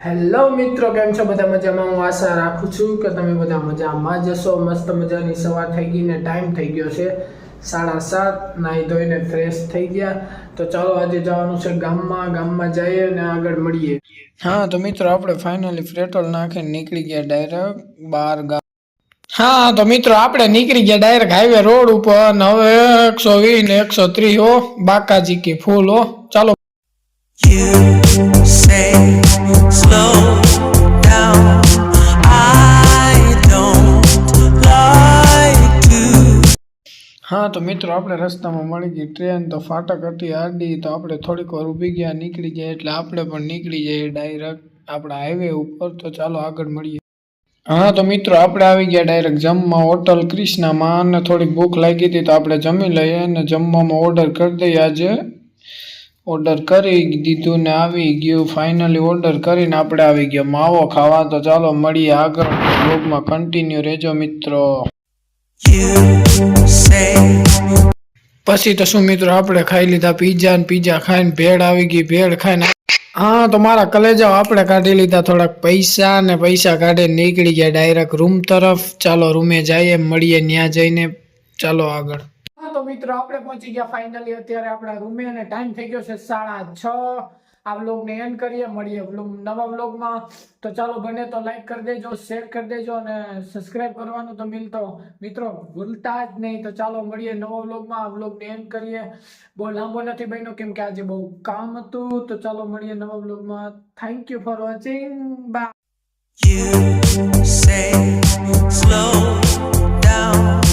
Hello મિત્રો, કેમ છો બધા? મજામાં? હું આશા રાખું છું કે તમે બધા મજામાં જશો. મસ્ત મજાની સવાર થઈ ગઈ ને ટાઈમ થઈ ગયો છે 7:30. નાહી ધોઈને ફ્રેશ થઈ ગયા. તો ચાલો આજે જવાનું છે ગામમાં જઈએ અને આગળ મળીએ. હા તો મિત્રો, આપણે ફાઇનલી પેટ્રોલ નાખીને નીકળી ગયા ડાયરેક્ટ બહાર ગામ. હા તો મિત્રો, આપણે નીકળી ગયા ડાયરેક્ટ હાઈવે રોડ ઉપર અને હવે 120 ને 130 બાકાજી કી ફૂલ ચાલો. You say slow down. I don't like to. હા તો મિત્રો, આપણે રસ્તામાં મળી ગઈ ટ્રેન. તો ફાટક હતી આડી, તો આપણે થોડીક વાર ઊભી ગયા, નીકળી ગયા એટલે આપણે પણ નીકળી જઈએ ડાયરેક્ટ આપણા હાઈવે ઉપર. તો ચાલો આગળ મળીએ. હા તો મિત્રો, આપણે આવી ગયા ડાયરેક્ટ જમવા હોટલ ક્રિષ્નામાં અને થોડીક ભૂખ લાગી હતી તો આપણે જમી લઈએ અને જમવામાં ઓર્ડર કરી દઈએ. આજે ઓર્ડર કરી દીધું ને આવી ગયું. ફાઇનલી ઓર્ડર કરીને આપણે આવી ગયા માવો ખાવા. તો ચાલો મળીએ આગળ બ્લોગમાં, કન્ટિન્યુ રહેજો મિત્રો. You say પછી તો શું મિત્રો, આપણે ખાઈ લીધા પીઝા ને પીઝા ખાઈને ભેળ આવી ગઈ. ભેળ ખાઈને હા તો મારા કલેજાઓ આપણે કાઢી લીધા થોડાક પૈસા ને પૈસા કાઢીને નીકળી ગયા ડાયરેક્ટ રૂમ તરફ. ચાલો રૂમે જઈએ, મળીએ ત્યાં જઈને. ચાલો આગળ. હા તો મિત્રો, આપણે પહોંચી ગયા ફાઇનલી અત્યારે આપણા રૂમે અને ટાઈમ થઈ ગયો છે 6:30. આ વ્લોગને એન્ડ કરીએ, મળીએ નવા વ્લોગમાં. તો ચાલો, બને તો લાઈક કરી દેજો, શેર કરી દેજો અને સબસ્ક્રાઇબ કરવાનું તો મિત્રો ભૂલતા જ નહીં. તો ચાલો મળીએ નવા વ્લોગમાં. આ વ્લોગને એન્ડ કરીએ. બહુ લાંબો નથી બન્યો કેમ કે આજે બહુ કામ હતું. તો ચાલો મળીએ નવા વ્લોગમાં. Thank you for watching. Bye. you say slow down.